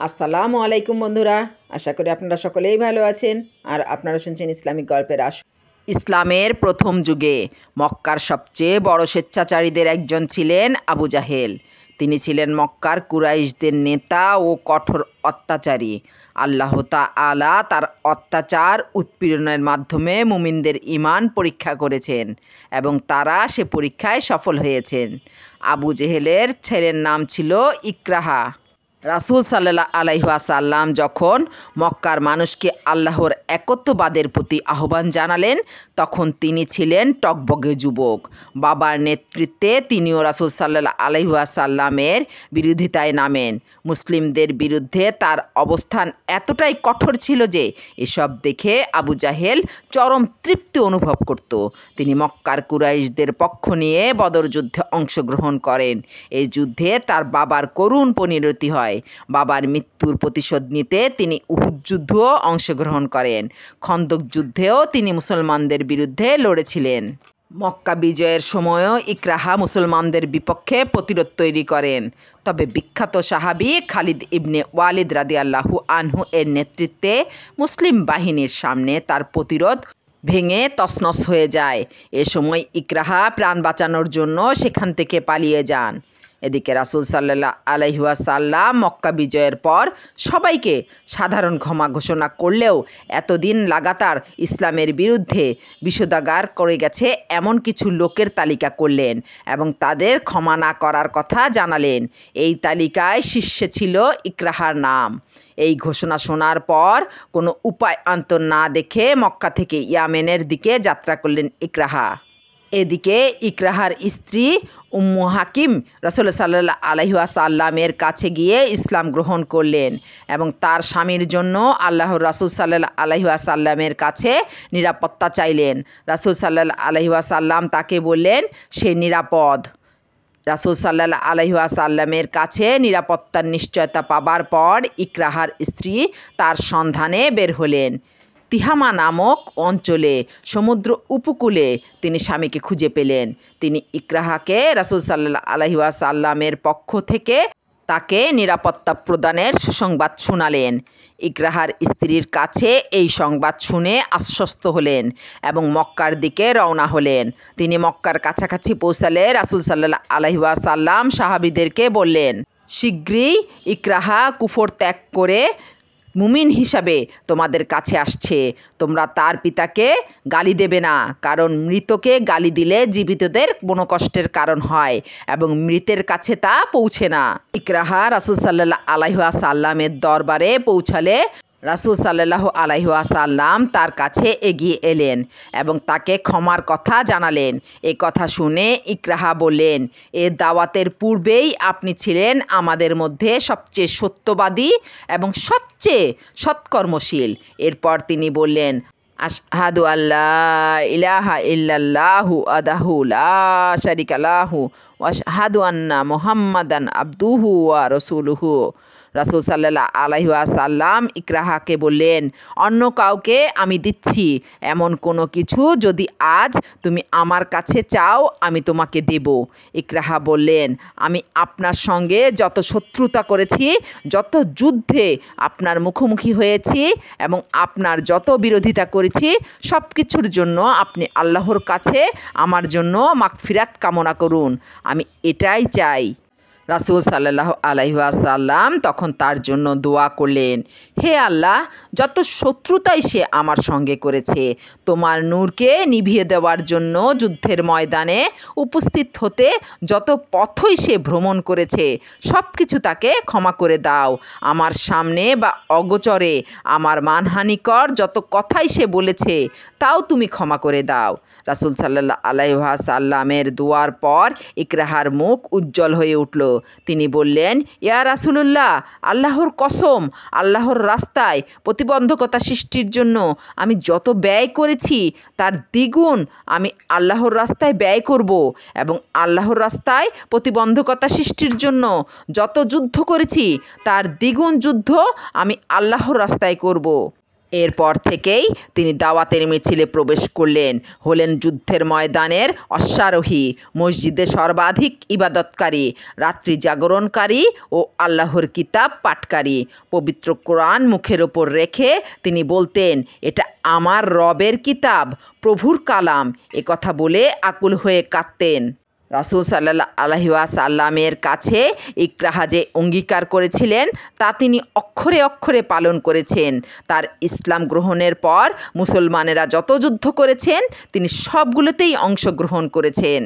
আসসালামু আলাইকুম বন্ধুরা, আশা করি আপনারা সকলেই ভালো আছেন। আর আপনারা শুনছেন ইসলামিক গল্পের আসর। ইসলামের প্রথম যুগে মক্কার সবচেয়ে বড় স্বেচ্ছাচারীদের একজন ছিলেন আবু জাহেল। তিনি ছিলেন মক্কার কুরাইশদের নেতা ও কঠোর অত্যাচারী। আল্লাহ তাআলা তার অত্যাচার উৎপীড়নের মাধ্যমে মুমিনদের ঈমান পরীক্ষা করেছেন এবং তারা সে পরীক্ষায় সফল হয়েছেন। আবু জেহেলের ছেলের নাম ছিল ইকরাহা। রাসূল সাল্লাল্লাহু আলাইহি ওয়াসাল্লাম যখন মক্কার মানুষকে আল্লাহর একত্ববাদের প্রতি আহ্বান জানালেন, তখন তিনি ছিলেন টগবগে যুবক। বাবার নেতৃত্বে তিনিও রাসূল সাল্লাল্লাহু আলাইহি ওয়াসাল্লামের বিরোধিতায় নামেন। মুসলিমদের বিরুদ্ধে তার অবস্থান এতটাই কঠোর ছিল যে এসব দেখে আবু জাহেল চরম তৃপ্তি অনুভব করত। তিনি মক্কার কুরাইশদের পক্ষ নিয়ে বদর যুদ্ধে অংশগ্রহণ করেন। এই যুদ্ধে তার বাবার করুণ পরিণতি হয়। বাবার মৃত্যুর প্রতিশোধ নিতে তিনি উহুদ যুদ্ধেও অংশগ্রহণ করেন। খন্দক যুদ্ধেও তিনি মুসলমানদের বিরুদ্ধে লড়েছিলেন। মক্কা বিজয়ের সময়ও ইকরাহা মুসলমানদের বিপক্ষে প্রতিরোধ তৈরি করেন। তবে বিখ্যাত সাহাবী খালিদ ইবনে ওয়ালিদ রাদিয়াল্লাহু আনহু এর নেতৃত্বে মুসলিম বাহিনীর সামনে তার প্রতিরোধ ভেঙে তছনছ হয়ে যায়। এ সময় ইকরাহা প্রাণ বাঁচানোর জন্য সেখান থেকে পালিয়ে যান। এদিকে রাসূল সাল্লাল্লাহু আলাইহি ওয়াসাল্লাম মক্কা বিজয়ের পর সবাইকে সাধারণ ক্ষমা ঘোষণা করলেও এতদিন লাগাতার ইসলামের বিরুদ্ধে বিষোদাগার করে গেছে এমন কিছু লোকের তালিকা করলেন এবং তাদের ক্ষমা না করার কথা জানালেন। এই তালিকায় শীর্ষে ছিল ইকরাহার নাম। এই ঘোষণা শোনার পর কোনো উপায় অন্তর না দেখে মক্কা থেকে ইয়ামেনের দিকে যাত্রা করলেন ইকরাহা। এদিকে ইকরাহার স্ত্রী উম্মু হাকিম রাসূল সাল্লাল্লাহু আলাইহি ওয়াসাল্লামের কাছে গিয়ে ইসলাম গ্রহণ করলেন এবং তার স্বামীর জন্য আল্লাহর রাসূল সাল্লাল্লাহু আলাইহি ওয়াসাল্লামের কাছে নিরাপত্তা চাইলেন। রাসূল সাল্লাল্লাহু আলাইহি ওয়াসাল্লাম তাকে বললেন সে নিরাপদ। রাসূল সাল্লাল্লাহু আলাইহি ওয়াসাল্লামের কাছে নিরাপত্তার নিশ্চয়তা পাবার পর ইকরাহার স্ত্রী তার সন্ধানে বের হলেন। তিহামা নামক অঞ্চলে সমুদ্র উপকূলে তিনি স্বামীকে খুঁজে পেলেন। তিনি ইকরাহাকে রাসূল সাল্লাল্লাহু আলাইহি ওয়াসাল্লামের পক্ষ থেকে তাকে নিরাপত্তা প্রদানের সুসংবাদ শোনালেন। ইকরাহার স্ত্রীর কাছে এই সংবাদ শুনে আশ্বস্ত হলেন এবং মক্কার দিকে রওনা হলেন। তিনি মক্কার কাছাকাছি পৌঁছালে রাসূল সাল্লাল্লাহু আলাইহি ওয়াসাল্লাম সাহাবীদেরকে বললেন, শীঘ্রই ইকরাহা কুফর ত্যাগ করে মুমিন হিসাবে তোমাদের কাছে আসছে। তোমরা তার পিতাকে গালি দেবে না, কারণ মৃতকে গালি দিলে জীবিতদের মনোকষ্টের কারণ হয় এবং মৃতের কাছে তা পৌঁছে না। ইকরাহা রাসূল সাল্লাল্লাহু আলাইহি ওয়াসাল্লামের দরবারে পৌঁছালে রাসূল সাল্লাল্লাহু আলাইহি ওয়াসাল্লাম তার কাছে এগিয়ে এলেন এবং তাকে ক্ষমার কথা জানালেন। এই কথা শুনে ইকরাহা বললেন, এ দাওয়াতের পূর্বেই আপনি ছিলেন আমাদের মধ্যে সবচেয়ে সত্যবাদী এবং সবচেয়ে সৎকর্মশীল। এরপর তিনি বললেন, আশহাদু আল্লা ইলাহা ইল্লাল্লাহু ওয়াহদাহু লা শারীকা লাহু ওয়া আশহাদু আন্না মুহাম্মাদান আবদুহু ওয়া রাসূলুহু। রাসূল সাল্লাল্লাহু আলাইহি ওয়াসাল্লাম ইকরাহাকে বললেন, অন্য কাউকে আমি দিচ্ছি এমন কোনো কিছু যদি আজ তুমি আমার কাছে চাও আমি তোমাকে দেব। ইকরাহা বললেন, আমি আপনার সঙ্গে যত শত্রুতা করেছি, যত যুদ্ধে আপনার মুখোমুখি হয়েছি এবং আপনার যত বিরোধিতা করেছি, সব কিছুর জন্য আপনি আল্লাহর কাছে আমার জন্য মাগফিরাত কামনা করুন। আমি এটাই চাই। রাসূল সাল্লাল্লাহু আলাইহি ওয়াসাল্লাম তখন তার জন্য দোয়া করলেন, হে আল্লাহ, যত শত্রুতাই সে আমার সঙ্গে করেছে, তোমার নূরকে নিভিয়ে দেওয়ার জন্য যুদ্ধের ময়দানে উপস্থিত হতে যত পথই সে ভ্রমণ করেছে, সব কিছু তাকে ক্ষমা করে দাও। আমার সামনে বা অগোচরে আমার মানহানিকর যত কথাই সে বলেছে, তাও তুমি ক্ষমা করে দাও। রাসূল সাল্লাল্লাহু আলাইহি ওয়াসাল্লামের দোয়ার পর ইকরাহার মুখ উজ্জ্বল হয়ে উঠল। তিনি বললেন, ইয়া রাসূলুল্লাহ, আল্লাহর কসম, আল্লাহর রাস্তায় প্রতিবন্ধকতা সৃষ্টির জন্য আমি যত ব্যয় করেছি তার দ্বিগুণ আমি আল্লাহর রাস্তায় ব্যয় করব এবং আল্লাহর রাস্তায় প্রতিবন্ধকতা সৃষ্টির জন্য যত যুদ্ধ করেছি তার দ্বিগুণ যুদ্ধ আমি আল্লাহর রাস্তায় করব। এরপর থেকেই তিনি দাওয়াতের মিছিলে প্রবেশ করলেন, হলেন যুদ্ধের ময়দানের অশ্বারোহী, মসজিদে সর্বাধিক ইবাদতকারী, রাত্রি জাগরণকারী ও আল্লাহর কিতাব পাঠকারী। পবিত্র কোরআন মুখের ওপর রেখে তিনি বলতেন, এটা আমার রবের কিতাব, প্রভুর কালাম। একথা বলে আকুল হয়ে কাঁদতেন। রাসূল সাল্লাল্লাহু আলাইহি ওয়াসাল্লামের কাছে ইকরাহা যে অঙ্গীকার করেছিলেন তা তিনি অক্ষরে অক্ষরে পালন করেছেন। তার ইসলাম গ্রহণের পর মুসলমানেরা যত যুদ্ধ করেছেন তিনি সবগুলোতেই অংশগ্রহণ করেছেন।